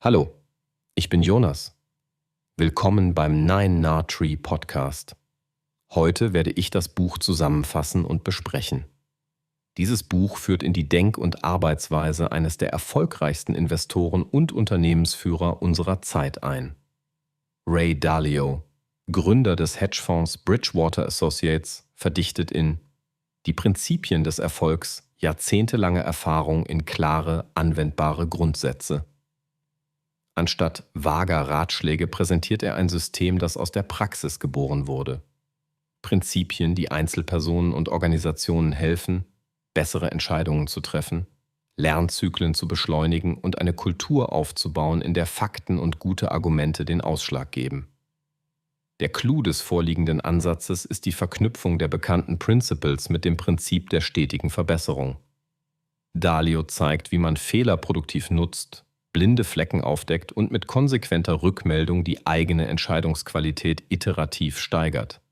Hallo, ich bin Jonas. Willkommen beim Nine Nah Tree Podcast. Heute werde ich das Buch zusammenfassen und besprechen. Dieses Buch führt in die Denk- und Arbeitsweise eines der erfolgreichsten Investoren und Unternehmensführer unserer Zeit ein. Ray Dalio, Gründer des Hedgefonds Bridgewater Associates, verdichtet in Die Prinzipien des Erfolgs jahrzehntelange Erfahrung in klare, anwendbare Grundsätze. Anstatt vager Ratschläge präsentiert er ein System, das aus der Praxis geboren wurde. Prinzipien, die Einzelpersonen und Organisationen helfen, bessere Entscheidungen zu treffen, Lernzyklen zu beschleunigen und eine Kultur aufzubauen, in der Fakten und gute Argumente den Ausschlag geben. Der Clou des vorliegenden Ansatzes ist die Verknüpfung der bekannten Principles mit dem Prinzip der stetigen Verbesserung. Dalio zeigt, wie man Fehler produktiv nutzt, blinde Flecken aufdeckt und mit konsequenter Rückmeldung die eigene Entscheidungsqualität iterativ steigert.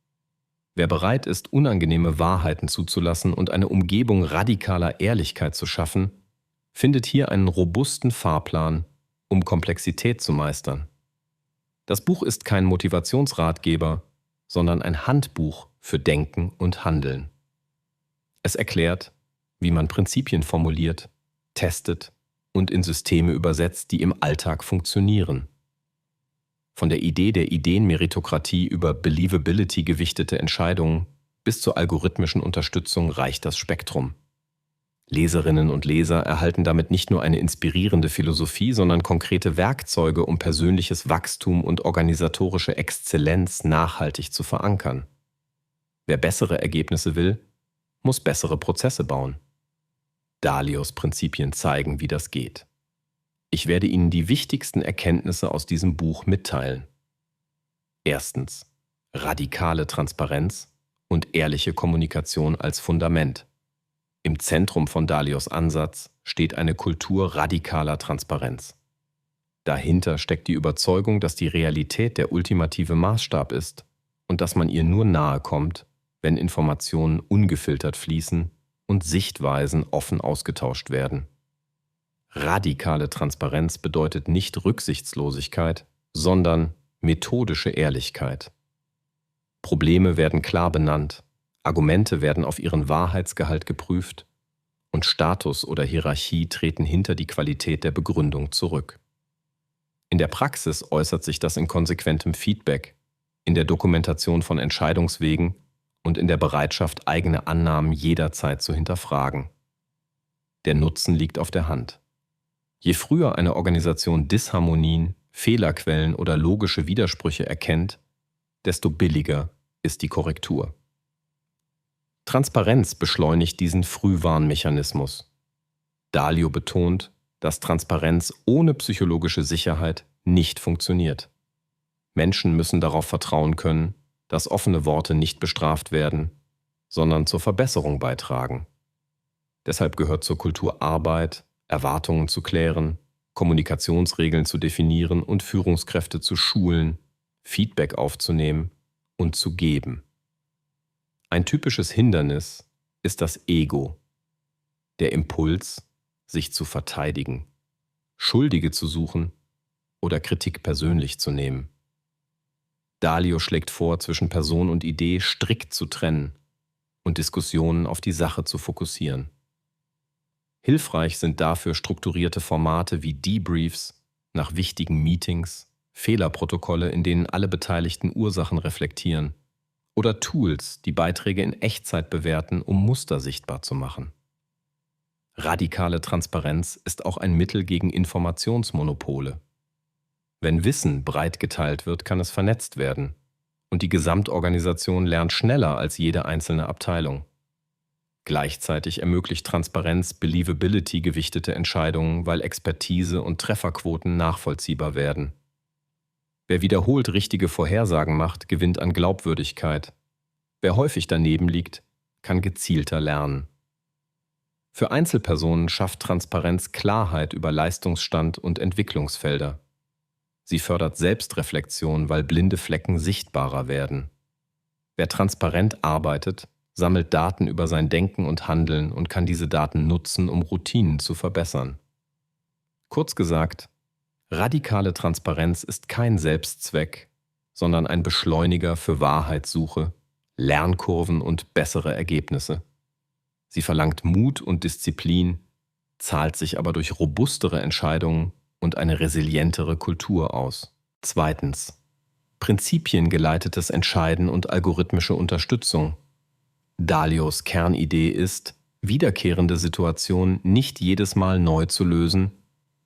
Wer bereit ist, unangenehme Wahrheiten zuzulassen und eine Umgebung radikaler Ehrlichkeit zu schaffen, findet hier einen robusten Fahrplan, um Komplexität zu meistern. Das Buch ist kein Motivationsratgeber, sondern ein Handbuch für Denken und Handeln. Es erklärt, wie man Prinzipien formuliert, testet und in Systeme übersetzt, die im Alltag funktionieren. Von der Idee der Ideenmeritokratie über Believability gewichtete Entscheidungen bis zur algorithmischen Unterstützung reicht das Spektrum. Leserinnen und Leser erhalten damit nicht nur eine inspirierende Philosophie, sondern konkrete Werkzeuge, um persönliches Wachstum und organisatorische Exzellenz nachhaltig zu verankern. Wer bessere Ergebnisse will, muss bessere Prozesse bauen. Dalios Prinzipien zeigen, wie das geht. Ich werde Ihnen die wichtigsten Erkenntnisse aus diesem Buch mitteilen. Erstens: radikale Transparenz und ehrliche Kommunikation als Fundament. Im Zentrum von Dalios Ansatz steht eine Kultur radikaler Transparenz. Dahinter steckt die Überzeugung, dass die Realität der ultimative Maßstab ist und dass man ihr nur nahe kommt, wenn Informationen ungefiltert fließen und Sichtweisen offen ausgetauscht werden. Radikale Transparenz bedeutet nicht Rücksichtslosigkeit, sondern methodische Ehrlichkeit. Probleme werden klar benannt, Argumente werden auf ihren Wahrheitsgehalt geprüft und Status oder Hierarchie treten hinter die Qualität der Begründung zurück. In der Praxis äußert sich das in konsequentem Feedback, in der Dokumentation von Entscheidungswegen und in der Bereitschaft, eigene Annahmen jederzeit zu hinterfragen. Der Nutzen liegt auf der Hand. Je früher eine Organisation Disharmonien, Fehlerquellen oder logische Widersprüche erkennt, desto billiger ist die Korrektur. Transparenz beschleunigt diesen Frühwarnmechanismus. Dalio betont, dass Transparenz ohne psychologische Sicherheit nicht funktioniert. Menschen müssen darauf vertrauen können, dass offene Worte nicht bestraft werden, sondern zur Verbesserung beitragen. Deshalb gehört zur Kultur Arbeit, Erwartungen zu klären, Kommunikationsregeln zu definieren und Führungskräfte zu schulen, Feedback aufzunehmen und zu geben. Ein typisches Hindernis ist das Ego, der Impuls, sich zu verteidigen, Schuldige zu suchen oder Kritik persönlich zu nehmen. Dalio schlägt vor, zwischen Person und Idee strikt zu trennen und Diskussionen auf die Sache zu fokussieren. Hilfreich sind dafür strukturierte Formate wie Debriefs nach wichtigen Meetings, Fehlerprotokolle, in denen alle Beteiligten Ursachen reflektieren, oder Tools, die Beiträge in Echtzeit bewerten, um Muster sichtbar zu machen. Radikale Transparenz ist auch ein Mittel gegen Informationsmonopole. Wenn Wissen breit geteilt wird, kann es vernetzt werden und die Gesamtorganisation lernt schneller als jede einzelne Abteilung. Gleichzeitig ermöglicht Transparenz Believability gewichtete Entscheidungen, weil Expertise und Trefferquoten nachvollziehbar werden. Wer wiederholt richtige Vorhersagen macht, gewinnt an Glaubwürdigkeit. Wer häufig daneben liegt, kann gezielter lernen. Für Einzelpersonen schafft Transparenz Klarheit über Leistungsstand und Entwicklungsfelder. Sie fördert Selbstreflexion, weil blinde Flecken sichtbarer werden. Wer transparent arbeitet, sammelt Daten über sein Denken und Handeln und kann diese Daten nutzen, um Routinen zu verbessern. Kurz gesagt, Radikale Transparenz ist kein Selbstzweck, sondern ein Beschleuniger für Wahrheitssuche, Lernkurven und bessere Ergebnisse. Sie verlangt Mut und Disziplin, zahlt sich aber durch robustere Entscheidungen und eine resilientere Kultur aus. Zweitens. Prinzipiengeleitetes Entscheiden und algorithmische Unterstützung. Dalios Kernidee ist, wiederkehrende Situationen nicht jedes Mal neu zu lösen,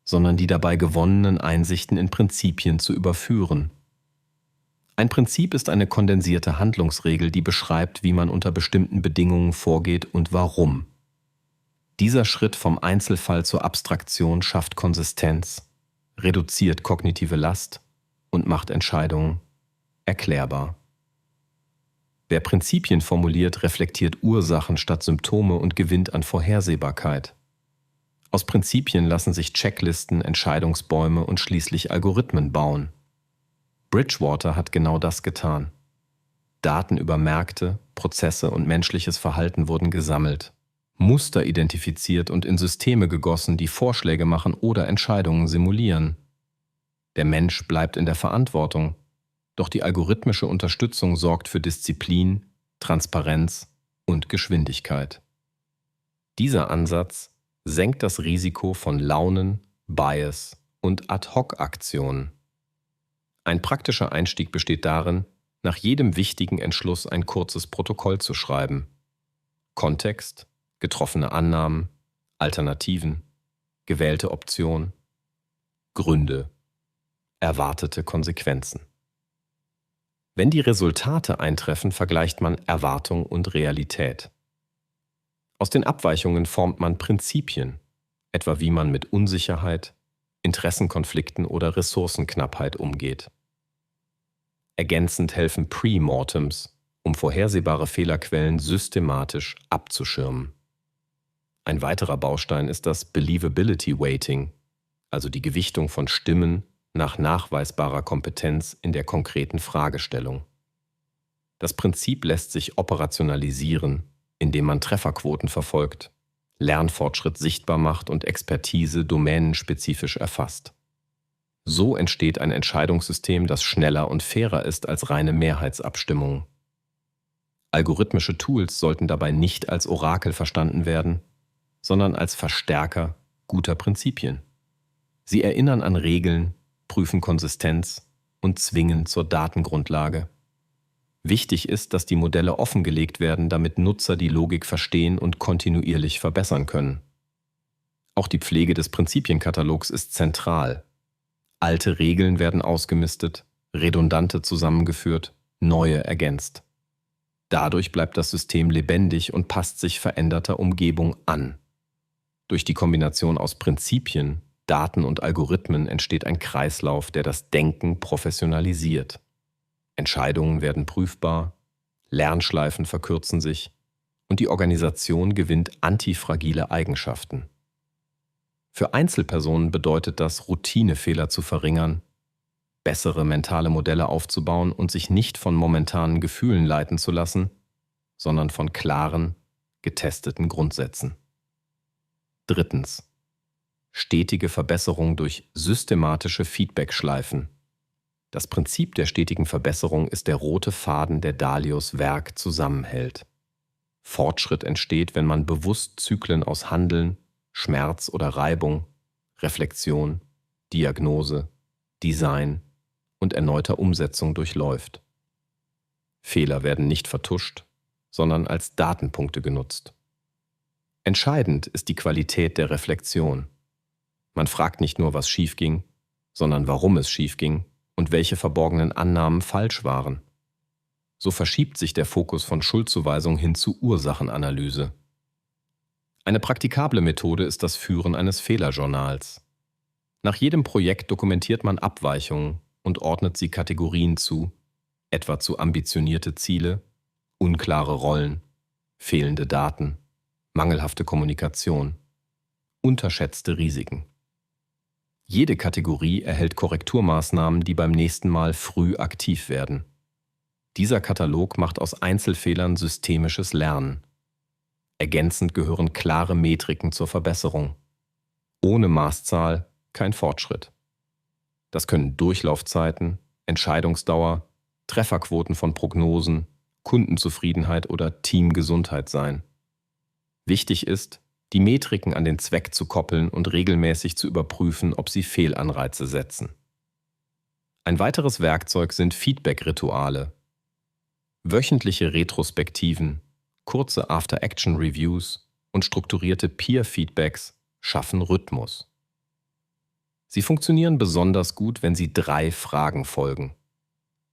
sondern die dabei gewonnenen Einsichten in Prinzipien zu überführen. Ein Prinzip ist eine kondensierte Handlungsregel, die beschreibt, wie man unter bestimmten Bedingungen vorgeht und warum. Dieser Schritt vom Einzelfall zur Abstraktion schafft Konsistenz, reduziert kognitive Last und macht Entscheidungen erklärbar. Wer Prinzipien formuliert, reflektiert Ursachen statt Symptome und gewinnt an Vorhersehbarkeit. Aus Prinzipien lassen sich Checklisten, Entscheidungsbäume und schließlich Algorithmen bauen. Bridgewater hat genau das getan. Daten über Märkte, Prozesse und menschliches Verhalten wurden gesammelt, Muster identifiziert und in Systeme gegossen, die Vorschläge machen oder Entscheidungen simulieren. Der Mensch bleibt in der Verantwortung, doch die algorithmische Unterstützung sorgt für Disziplin, Transparenz und Geschwindigkeit. Dieser Ansatz senkt das Risiko von Launen, Bias und Ad-hoc-Aktionen. Ein praktischer Einstieg besteht darin, nach jedem wichtigen Entschluss ein kurzes Protokoll zu schreiben. Kontext, getroffene Annahmen, Alternativen, gewählte Option, Gründe, erwartete Konsequenzen. Wenn die Resultate eintreffen, vergleicht man Erwartung und Realität. Aus den Abweichungen formt man Prinzipien, etwa wie man mit Unsicherheit, Interessenkonflikten oder Ressourcenknappheit umgeht. Ergänzend helfen Pre-Mortems, um vorhersehbare Fehlerquellen systematisch abzuschirmen. Ein weiterer Baustein ist das Believability Weighting, also die Gewichtung von Stimmen nach nachweisbarer Kompetenz in der konkreten Fragestellung. Das Prinzip lässt sich operationalisieren, indem man Trefferquoten verfolgt, Lernfortschritt sichtbar macht und Expertise domänenspezifisch erfasst. So entsteht ein Entscheidungssystem, das schneller und fairer ist als reine Mehrheitsabstimmungen. Algorithmische Tools sollten dabei nicht als Orakel verstanden werden, sondern als Verstärker guter Prinzipien. Sie erinnern an Regeln, prüfen Konsistenz und zwingen zur Datengrundlage. Wichtig ist, dass die Modelle offengelegt werden, damit Nutzer die Logik verstehen und kontinuierlich verbessern können. Auch die Pflege des Prinzipienkatalogs ist zentral. Alte Regeln werden ausgemistet, redundante zusammengeführt, neue ergänzt. Dadurch bleibt das System lebendig und passt sich veränderter Umgebung an. Durch die Kombination aus Prinzipien, Daten und Algorithmen entsteht ein Kreislauf, der das Denken professionalisiert. Entscheidungen werden prüfbar, Lernschleifen verkürzen sich und die Organisation gewinnt antifragile Eigenschaften. Für Einzelpersonen bedeutet das, Routinefehler zu verringern, bessere mentale Modelle aufzubauen und sich nicht von momentanen Gefühlen leiten zu lassen, sondern von klaren, getesteten Grundsätzen. Drittens. Stetige Verbesserung durch systematische Feedbackschleifen. Das Prinzip der stetigen Verbesserung ist der rote Faden, der Dalios Werk zusammenhält. Fortschritt entsteht, wenn man bewusst Zyklen aus Handeln, Schmerz oder Reibung, Reflexion, Diagnose, Design und erneuter Umsetzung durchläuft. Fehler werden nicht vertuscht, sondern als Datenpunkte genutzt. Entscheidend ist die Qualität der Reflexion. Man fragt nicht nur, was schiefging, sondern warum es schiefging und welche verborgenen Annahmen falsch waren. So verschiebt sich der Fokus von Schuldzuweisung hin zu Ursachenanalyse. Eine praktikable Methode ist das Führen eines Fehlerjournals. Nach jedem Projekt dokumentiert man Abweichungen und ordnet sie Kategorien zu, etwa zu ambitionierte Ziele, unklare Rollen, fehlende Daten, mangelhafte Kommunikation, unterschätzte Risiken. Jede Kategorie erhält Korrekturmaßnahmen, die beim nächsten Mal früh aktiv werden. Dieser Katalog macht aus Einzelfehlern systemisches Lernen. Ergänzend gehören klare Metriken zur Verbesserung. Ohne Maßzahl kein Fortschritt. Das können Durchlaufzeiten, Entscheidungsdauer, Trefferquoten von Prognosen, Kundenzufriedenheit oder Teamgesundheit sein. Wichtig ist, die Metriken an den Zweck zu koppeln und regelmäßig zu überprüfen, ob sie Fehlanreize setzen. Ein weiteres Werkzeug sind Feedback-Rituale. Wöchentliche Retrospektiven, kurze After-Action-Reviews und strukturierte Peer-Feedbacks schaffen Rhythmus. Sie funktionieren besonders gut, wenn Sie 3 Fragen folgen.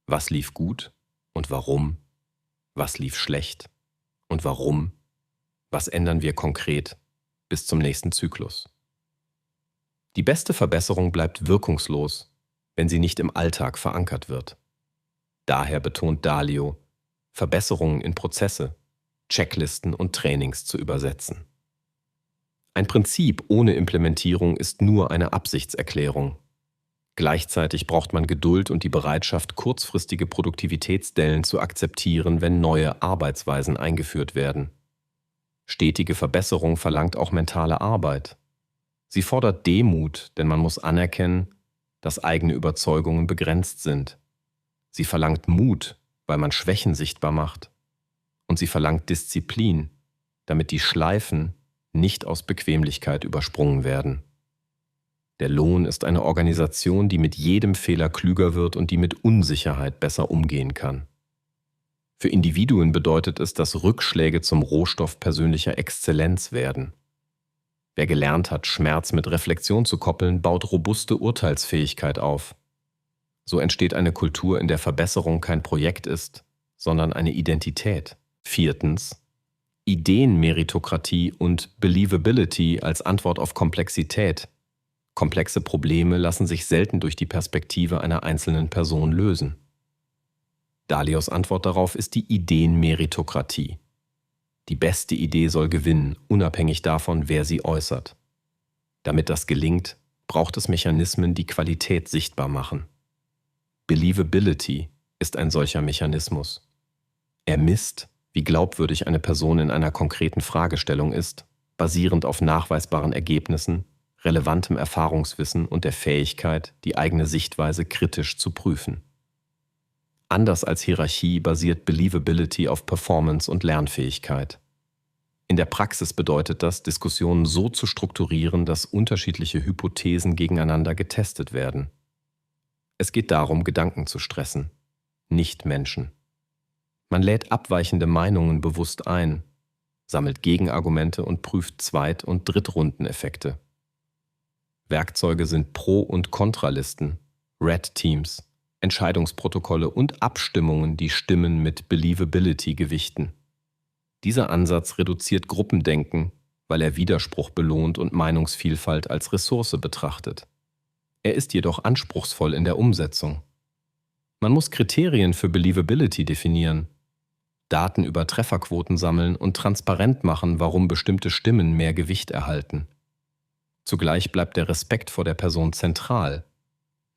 Was lief gut und warum? Was lief schlecht und warum? Was ändern wir konkret bis zum nächsten Zyklus? Die beste Verbesserung bleibt wirkungslos, wenn sie nicht im Alltag verankert wird. Daher betont Dalio, Verbesserungen in Prozesse, Checklisten und Trainings zu übersetzen. Ein Prinzip ohne Implementierung ist nur eine Absichtserklärung. Gleichzeitig braucht man Geduld und die Bereitschaft, kurzfristige Produktivitätsdellen zu akzeptieren, wenn neue Arbeitsweisen eingeführt werden. Stetige Verbesserung verlangt auch mentale Arbeit. Sie fordert Demut, denn man muss anerkennen, dass eigene Überzeugungen begrenzt sind. Sie verlangt Mut, weil man Schwächen sichtbar macht. Und sie verlangt Disziplin, damit die Schleifen nicht aus Bequemlichkeit übersprungen werden. Der Lohn ist eine Organisation, die mit jedem Fehler klüger wird und die mit Unsicherheit besser umgehen kann. Für Individuen bedeutet es, dass Rückschläge zum Rohstoff persönlicher Exzellenz werden. Wer gelernt hat, Schmerz mit Reflexion zu koppeln, baut robuste Urteilsfähigkeit auf. So entsteht eine Kultur, in der Verbesserung kein Projekt ist, sondern eine Identität. 4. Ideenmeritokratie und Believability als Antwort auf Komplexität. Komplexe Probleme lassen sich selten durch die Perspektive einer einzelnen Person lösen. Dalios Antwort darauf ist die Ideenmeritokratie. Die beste Idee soll gewinnen, unabhängig davon, wer sie äußert. Damit das gelingt, braucht es Mechanismen, die Qualität sichtbar machen. Believability ist ein solcher Mechanismus. Er misst, wie glaubwürdig eine Person in einer konkreten Fragestellung ist, basierend auf nachweisbaren Ergebnissen, relevantem Erfahrungswissen und der Fähigkeit, die eigene Sichtweise kritisch zu prüfen. Anders als Hierarchie basiert Believability auf Performance und Lernfähigkeit. In der Praxis bedeutet das, Diskussionen so zu strukturieren, dass unterschiedliche Hypothesen gegeneinander getestet werden. Es geht darum, Gedanken zu stressen, nicht Menschen. Man lädt abweichende Meinungen bewusst ein, sammelt Gegenargumente und prüft Zweit- und Drittrundeneffekte. Werkzeuge sind Pro- und Kontralisten, Red Teams, Entscheidungsprotokolle und Abstimmungen, die Stimmen mit Believability gewichten. Dieser Ansatz reduziert Gruppendenken, weil er Widerspruch belohnt und Meinungsvielfalt als Ressource betrachtet. Er ist jedoch anspruchsvoll in der Umsetzung. Man muss Kriterien für Believability definieren, Daten über Trefferquoten sammeln und transparent machen, warum bestimmte Stimmen mehr Gewicht erhalten. Zugleich bleibt der Respekt vor der Person zentral.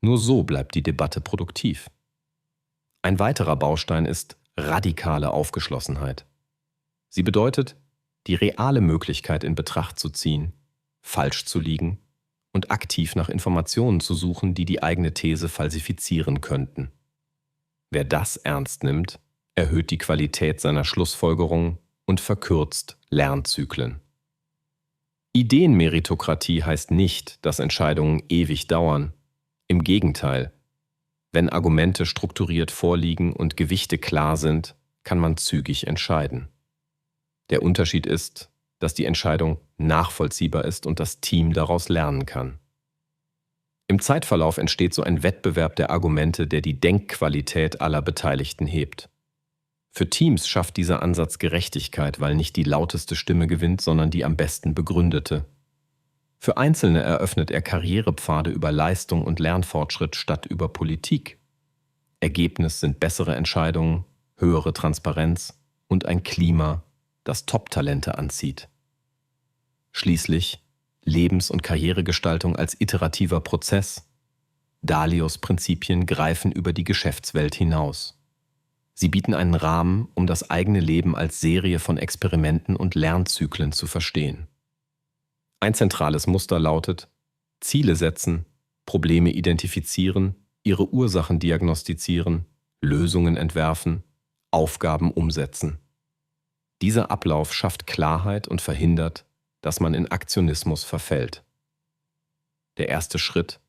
Nur so bleibt die Debatte produktiv. Ein weiterer Baustein ist radikale Aufgeschlossenheit. Sie bedeutet, die reale Möglichkeit in Betracht zu ziehen, falsch zu liegen und aktiv nach Informationen zu suchen, die die eigene These falsifizieren könnten. Wer das ernst nimmt, erhöht die Qualität seiner Schlussfolgerungen und verkürzt Lernzyklen. Ideenmeritokratie heißt nicht, dass Entscheidungen ewig dauern. Im Gegenteil, wenn Argumente strukturiert vorliegen und Gewichte klar sind, kann man zügig entscheiden. Der Unterschied ist, dass die Entscheidung nachvollziehbar ist und das Team daraus lernen kann. Im Zeitverlauf entsteht so ein Wettbewerb der Argumente, der die Denkqualität aller Beteiligten hebt. Für Teams schafft dieser Ansatz Gerechtigkeit, weil nicht die lauteste Stimme gewinnt, sondern die am besten begründete. Für Einzelne eröffnet er Karrierepfade über Leistung und Lernfortschritt statt über Politik. Ergebnis sind bessere Entscheidungen, höhere Transparenz und ein Klima, das Top-Talente anzieht. Schließlich Lebens- und Karrieregestaltung als iterativer Prozess. Dalios Prinzipien greifen über die Geschäftswelt hinaus. Sie bieten einen Rahmen, um das eigene Leben als Serie von Experimenten und Lernzyklen zu verstehen. Ein zentrales Muster lautet: Ziele setzen, Probleme identifizieren, ihre Ursachen diagnostizieren, Lösungen entwerfen, Aufgaben umsetzen. Dieser Ablauf schafft Klarheit und verhindert, dass man in Aktionismus verfällt. Der erste Schritt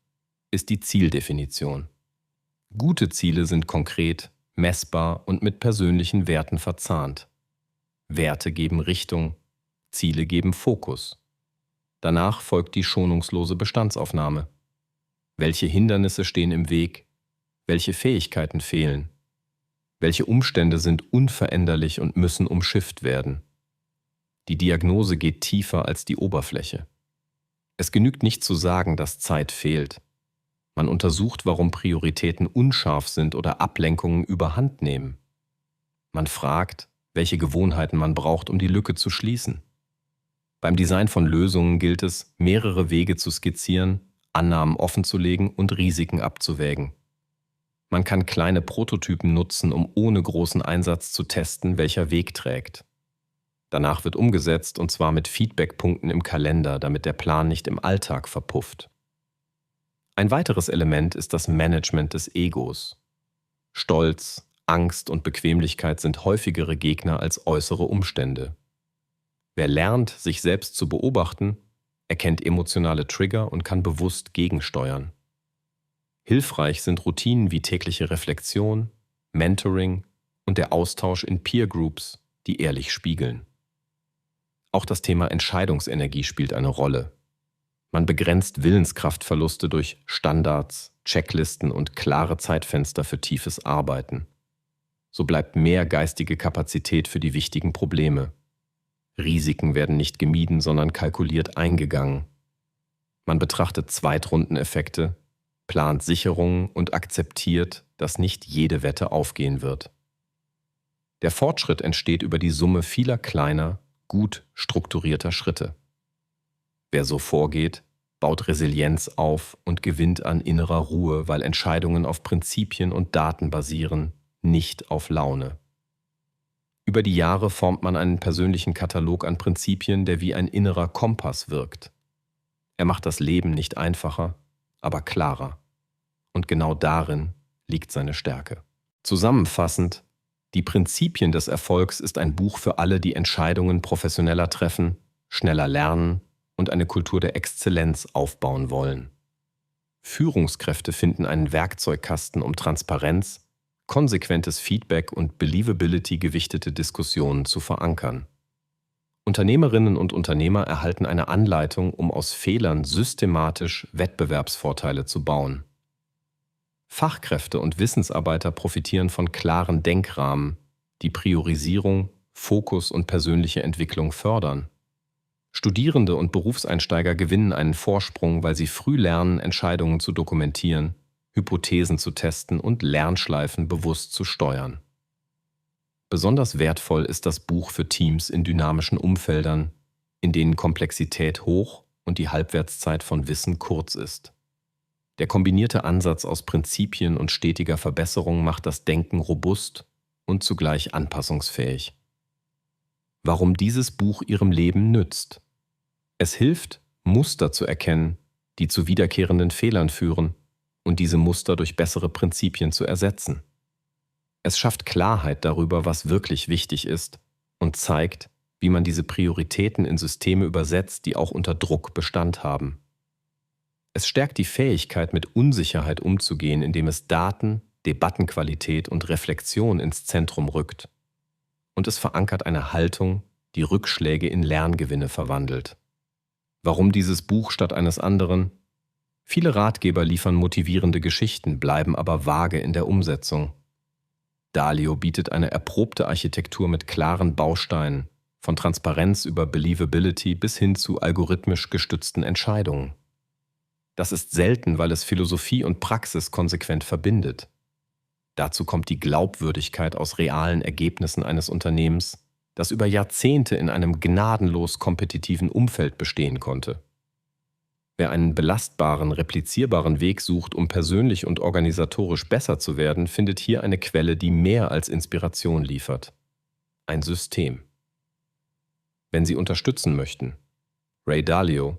ist die Zieldefinition. Gute Ziele sind konkret, messbar und mit persönlichen Werten verzahnt. Werte geben Richtung, Ziele geben Fokus. Danach folgt die schonungslose Bestandsaufnahme. Welche Hindernisse stehen im Weg? Welche Fähigkeiten fehlen? Welche Umstände sind unveränderlich und müssen umschifft werden? Die Diagnose geht tiefer als die Oberfläche. Es genügt nicht zu sagen, dass Zeit fehlt. Man untersucht, warum Prioritäten unscharf sind oder Ablenkungen überhand nehmen. Man fragt, welche Gewohnheiten man braucht, um die Lücke zu schließen. Beim Design von Lösungen gilt es, mehrere Wege zu skizzieren, Annahmen offenzulegen und Risiken abzuwägen. Man kann kleine Prototypen nutzen, um ohne großen Einsatz zu testen, welcher Weg trägt. Danach wird umgesetzt, und zwar mit Feedbackpunkten im Kalender, damit der Plan nicht im Alltag verpufft. Ein weiteres Element ist das Management des Egos. Stolz, Angst und Bequemlichkeit sind häufigere Gegner als äußere Umstände. Wer lernt, sich selbst zu beobachten, erkennt emotionale Trigger und kann bewusst gegensteuern. Hilfreich sind Routinen wie tägliche Reflexion, Mentoring und der Austausch in Peer Groups, die ehrlich spiegeln. Auch das Thema Entscheidungsenergie spielt eine Rolle. Man begrenzt Willenskraftverluste durch Standards, Checklisten und klare Zeitfenster für tiefes Arbeiten. So bleibt mehr geistige Kapazität für die wichtigen Probleme. Risiken werden nicht gemieden, sondern kalkuliert eingegangen. Man betrachtet Zweitrundeneffekte, plant Sicherungen und akzeptiert, dass nicht jede Wette aufgehen wird. Der Fortschritt entsteht über die Summe vieler kleiner, gut strukturierter Schritte. Wer so vorgeht, baut Resilienz auf und gewinnt an innerer Ruhe, weil Entscheidungen auf Prinzipien und Daten basieren, nicht auf Laune. Über die Jahre formt man einen persönlichen Katalog an Prinzipien, der wie ein innerer Kompass wirkt. Er macht das Leben nicht einfacher, aber klarer. Und genau darin liegt seine Stärke. Zusammenfassend: Die Prinzipien des Erfolgs ist ein Buch für alle, die Entscheidungen professioneller treffen, schneller lernen und eine Kultur der Exzellenz aufbauen wollen. Führungskräfte finden einen Werkzeugkasten, um Transparenz, konsequentes Feedback und Believability-gewichtete Diskussionen zu verankern. Unternehmerinnen und Unternehmer erhalten eine Anleitung, um aus Fehlern systematisch Wettbewerbsvorteile zu bauen. Fachkräfte und Wissensarbeiter profitieren von klaren Denkrahmen, die Priorisierung, Fokus und persönliche Entwicklung fördern. Studierende und Berufseinsteiger gewinnen einen Vorsprung, weil sie früh lernen, Entscheidungen zu dokumentieren, Hypothesen zu testen und Lernschleifen bewusst zu steuern. Besonders wertvoll ist das Buch für Teams in dynamischen Umfeldern, in denen Komplexität hoch und die Halbwertszeit von Wissen kurz ist. Der kombinierte Ansatz aus Prinzipien und stetiger Verbesserung macht das Denken robust und zugleich anpassungsfähig. Warum dieses Buch Ihrem Leben nützt? Es hilft, Muster zu erkennen, die zu wiederkehrenden Fehlern führen, und diese Muster durch bessere Prinzipien zu ersetzen. Es schafft Klarheit darüber, was wirklich wichtig ist, und zeigt, wie man diese Prioritäten in Systeme übersetzt, die auch unter Druck Bestand haben. Es stärkt die Fähigkeit, mit Unsicherheit umzugehen, indem es Daten, Debattenqualität und Reflexion ins Zentrum rückt. Und es verankert eine Haltung, die Rückschläge in Lerngewinne verwandelt. Warum dieses Buch statt eines anderen? Viele Ratgeber liefern motivierende Geschichten, bleiben aber vage in der Umsetzung. Dalio bietet eine erprobte Architektur mit klaren Bausteinen, von Transparenz über Believability bis hin zu algorithmisch gestützten Entscheidungen. Das ist selten, weil es Philosophie und Praxis konsequent verbindet. Dazu kommt die Glaubwürdigkeit aus realen Ergebnissen eines Unternehmens, das über Jahrzehnte in einem gnadenlos kompetitiven Umfeld bestehen konnte. Wer einen belastbaren, replizierbaren Weg sucht, um persönlich und organisatorisch besser zu werden, findet hier eine Quelle, die mehr als Inspiration liefert. Ein System. Wenn Sie unterstützen möchten, Ray Dalio,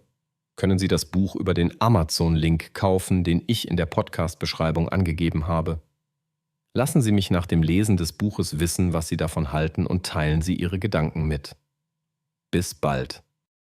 können Sie das Buch über den Amazon-Link kaufen, den ich in der Podcast-Beschreibung angegeben habe. Lassen Sie mich nach dem Lesen des Buches wissen, was Sie davon halten und teilen Sie Ihre Gedanken mit. Bis bald.